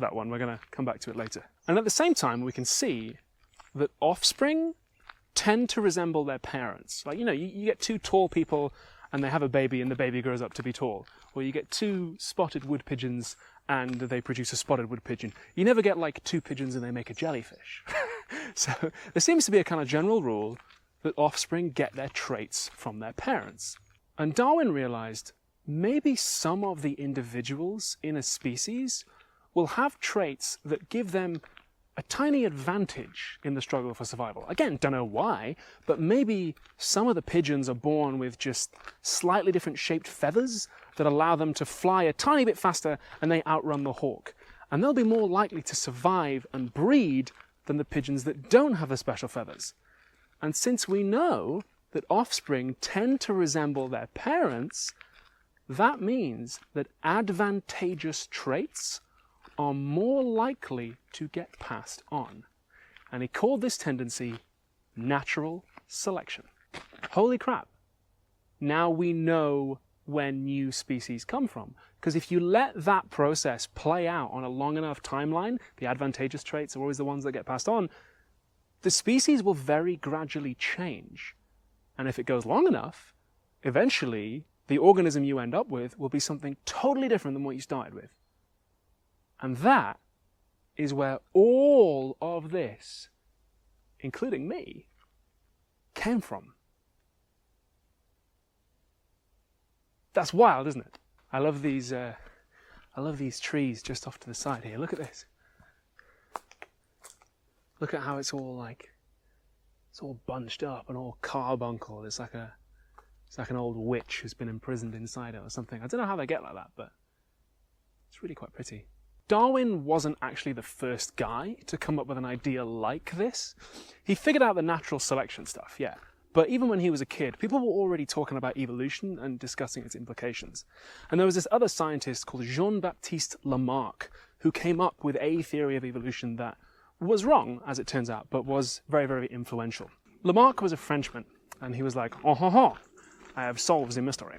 that one. We're going to come back to it later. And at the same time, we can see that offspring tend to resemble their parents. Like, you get two tall people and they have a baby and the baby grows up to be tall. Or you get two spotted wood pigeons and they produce a spotted wood pigeon. You never get like two pigeons and they make a jellyfish. So there seems to be a kind of general rule that offspring get their traits from their parents. And Darwin realized maybe some of the individuals in a species will have traits that give them a tiny advantage in the struggle for survival. Again, don't know why, but maybe some of the pigeons are born with just slightly different shaped feathers that allow them to fly a tiny bit faster and they outrun the hawk. And they'll be more likely to survive and breed than the pigeons that don't have the special feathers. And since we know that offspring tend to resemble their parents, that means that advantageous traits are more likely to get passed on. And he called this tendency natural selection. Holy crap. Now we know where new species come from. Because if you let that process play out on a long enough timeline, the advantageous traits are always the ones that get passed on, the species will very gradually change. And if it goes long enough, eventually the organism you end up with will be something totally different than what you started with. And that is where all of this, including me, came from. That's wild, isn't it? I love these trees just off to the side here. Look at this. Look at how it's all bunched up and all carbuncled. It's like an old witch who's been imprisoned inside it or something. I don't know how they get like that, but it's really quite pretty. Darwin wasn't actually the first guy to come up with an idea like this. He figured out the natural selection stuff, yeah. But even when he was a kid, people were already talking about evolution and discussing its implications. And there was this other scientist called Jean-Baptiste Lamarck who came up with a theory of evolution that was wrong, as it turns out, but was very, very influential. Lamarck was a Frenchman, and he was like, I have solved the mystery.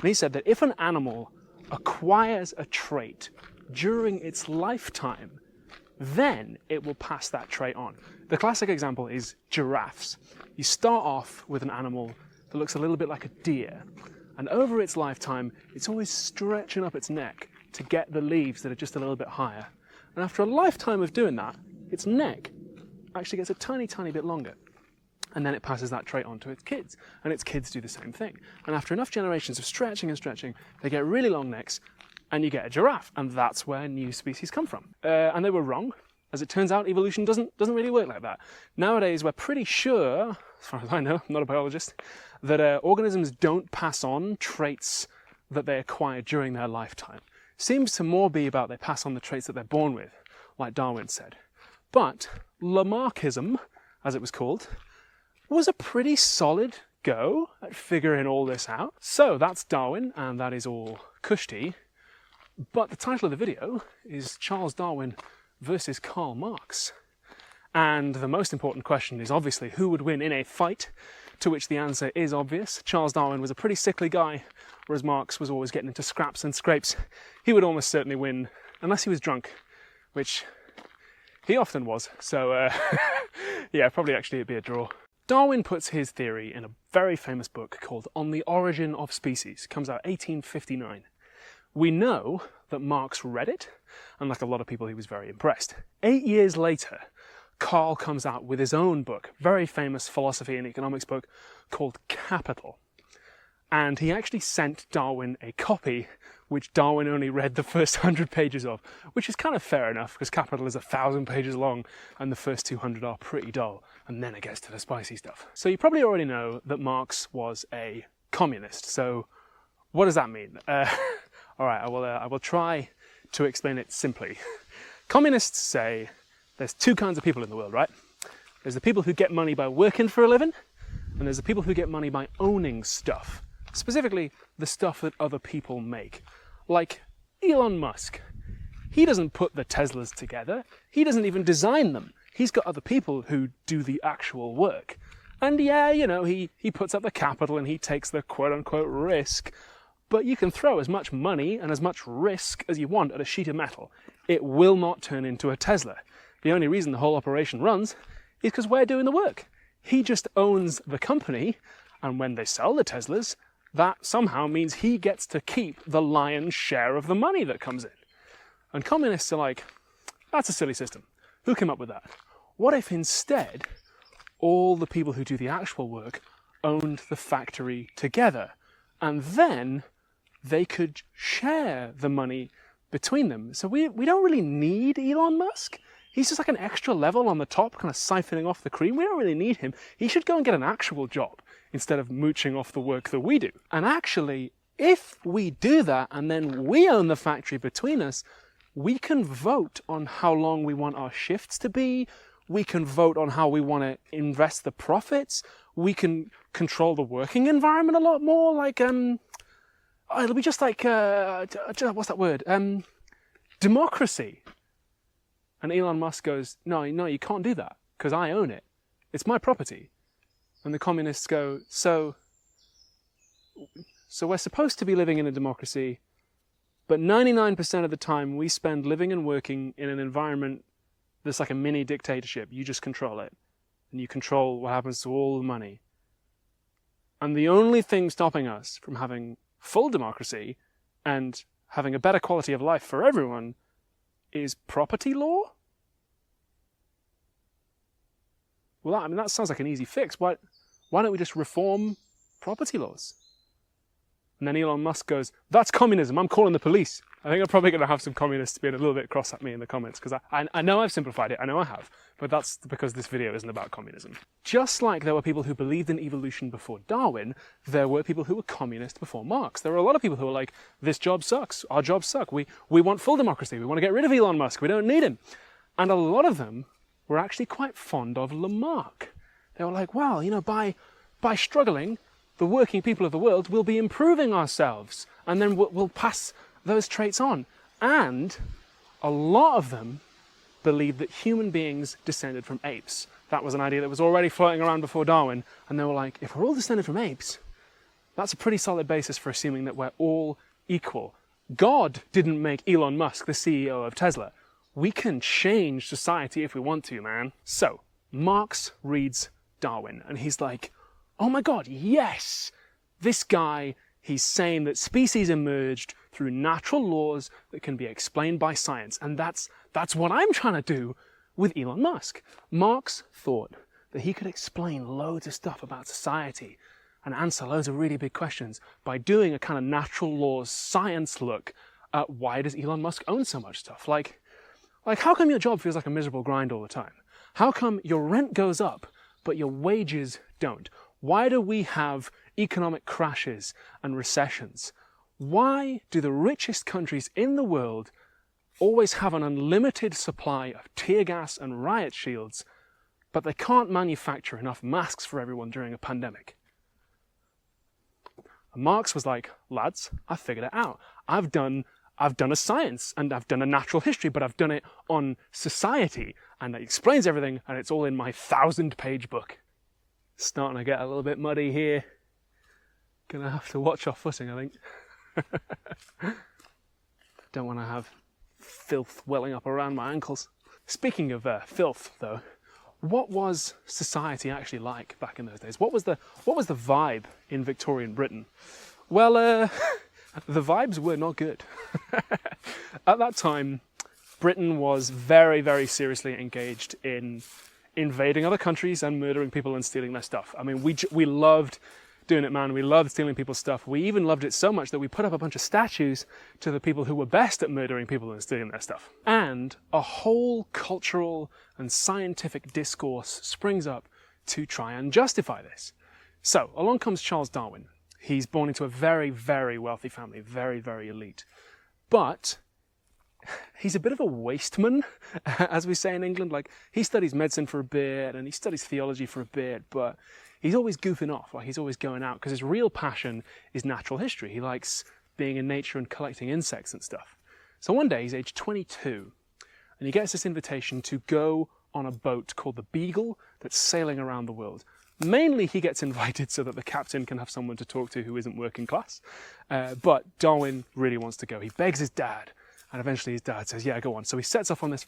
And he said that if an animal acquires a trait during its lifetime, then it will pass that trait on. The classic example is giraffes. You start off with an animal that looks a little bit like a deer, and over its lifetime, it's always stretching up its neck to get the leaves that are just a little bit higher. And after a lifetime of doing that, its neck actually gets a tiny, tiny bit longer. And then it passes that trait on to its kids, and its kids do the same thing. And after enough generations of stretching and stretching, they get really long necks, and you get a giraffe, and that's where new species come from. And they were wrong. As it turns out, evolution doesn't really work like that. Nowadays, we're pretty sure, as far as I know, I'm not a biologist, that organisms don't pass on traits that they acquire during their lifetime. Seems to more be about they pass on the traits that they're born with, like Darwin said. But Lamarckism, as it was called, was a pretty solid go at figuring all this out. So that's Darwin, and that is all cushy. But the title of the video is Charles Darwin versus Karl Marx. And the most important question is obviously who would win in a fight, to which the answer is obvious. Charles Darwin was a pretty sickly guy, whereas Marx was always getting into scraps and scrapes. He would almost certainly win, unless he was drunk, which he often was. So yeah, probably actually it'd be a draw. Darwin puts his theory in a very famous book called On the Origin of Species. Comes out 1859. We know that Marx read it, and like a lot of people, he was very impressed. 8 years later, Karl comes out with his own book, very famous philosophy and economics book called Capital. And he actually sent Darwin a copy, which Darwin only read the first 100 pages of, which is kind of fair enough, because Capital is 1,000 pages long, and the first 200 are pretty dull, and then it gets to the spicy stuff. So you probably already know that Marx was a communist, so what does that mean? All right, I will try to explain it simply. Communists say there's two kinds of people in the world, right? There's the people who get money by working for a living, and there's the people who get money by owning stuff. Specifically, the stuff that other people make. Like Elon Musk. He doesn't put the Teslas together. He doesn't even design them. He's got other people who do the actual work. And yeah, you know, he puts up the capital and he takes the quote-unquote risk but you can throw as much money and as much risk as you want at a sheet of metal. It will not turn into a Tesla. The only reason the whole operation runs is because we're doing the work. He just owns the company, and when they sell the Teslas, that somehow means he gets to keep the lion's share of the money that comes in. And communists are like, that's a silly system. Who came up with that? What if instead all the people who do the actual work owned the factory together, and then they could share the money between them? So we don't really need Elon Musk. He's just like an extra level on the top, kind of siphoning off the cream. We don't really need him. He should go and get an actual job instead of mooching off the work that we do. And actually, if we do that and then we own the factory between us, we can vote on how long we want our shifts to be. We can vote on how we want to invest the profits. We can control the working environment a lot more. Like, it'll be just like, what's that word? Democracy. And Elon Musk goes, no, you can't do that because I own it. It's my property. And the communists go, so we're supposed to be living in a democracy, but 99% of the time we spend living and working in an environment that's like a mini dictatorship. You just control it. And you control what happens to all the money. And the only thing stopping us from having full democracy and having a better quality of life for everyone is property law? Well, that sounds like an easy fix. Why don't we just reform property laws? And then Elon Musk goes, that's communism, I'm calling the police. I think I'm probably going to have some communists being a little bit cross at me in the comments, because I know I've simplified it, I know I have, but that's because this video isn't about communism. Just like there were people who believed in evolution before Darwin, there were people who were communist before Marx. There were a lot of people who were like, this job sucks, our jobs suck, we want full democracy, we want to get rid of Elon Musk, we don't need him. And a lot of them were actually quite fond of Lamarck. They were like, well, by struggling, the working people of the world will be improving ourselves, and then we'll pass those traits on. And a lot of them believed that human beings descended from apes. That was an idea that was already floating around before Darwin, and they were like, if we're all descended from apes, that's a pretty solid basis for assuming that we're all equal. God didn't make Elon Musk the CEO of Tesla. We can change society if we want to, man. So, Marx reads Darwin, and he's like, oh my God, yes! This guy, he's saying that species emerged through natural laws that can be explained by science. And that's what I'm trying to do with Elon Musk. Marx thought that he could explain loads of stuff about society and answer loads of really big questions by doing a kind of natural laws science look at why does Elon Musk own so much stuff? Like how come your job feels like a miserable grind all the time? How come your rent goes up, but your wages don't? Why do we have economic crashes and recessions? Why do the richest countries in the world always have an unlimited supply of tear gas and riot shields, but they can't manufacture enough masks for everyone during a pandemic? And Marx was like, lads, I figured it out. I've done a science and I've done a natural history, but I've done it on society, and it explains everything, and it's all in my 1,000-page book. Starting to get a little bit muddy here. Gonna have to watch our footing, I think. Don't want to have filth welling up around my ankles. Speaking of filth, though, what was society actually like back in those days? What was the vibe in Victorian Britain? Well, the vibes were not good. At that time, Britain was very, very seriously engaged in invading other countries and murdering people and stealing their stuff. I mean, we loved doing it, man. We loved stealing people's stuff. We even loved it so much that we put up a bunch of statues to the people who were best at murdering people and stealing their stuff. And a whole cultural and scientific discourse springs up to try and justify this. So, along comes Charles Darwin. He's born into a very, very wealthy family, very, very elite. But he's a bit of a wasteman, as we say in England. Like, he studies medicine for a bit and he studies theology for a bit, but he's always goofing off, like he's always going out, because his real passion is natural history. He likes being in nature and collecting insects and stuff. So one day he's age 22 and he gets this invitation to go on a boat called the Beagle that's sailing around the world. Mainly he gets invited so that the captain can have someone to talk to who isn't working class. But Darwin really wants to go. He begs his dad, and eventually his dad says, yeah, go on. So he sets off on this voyage.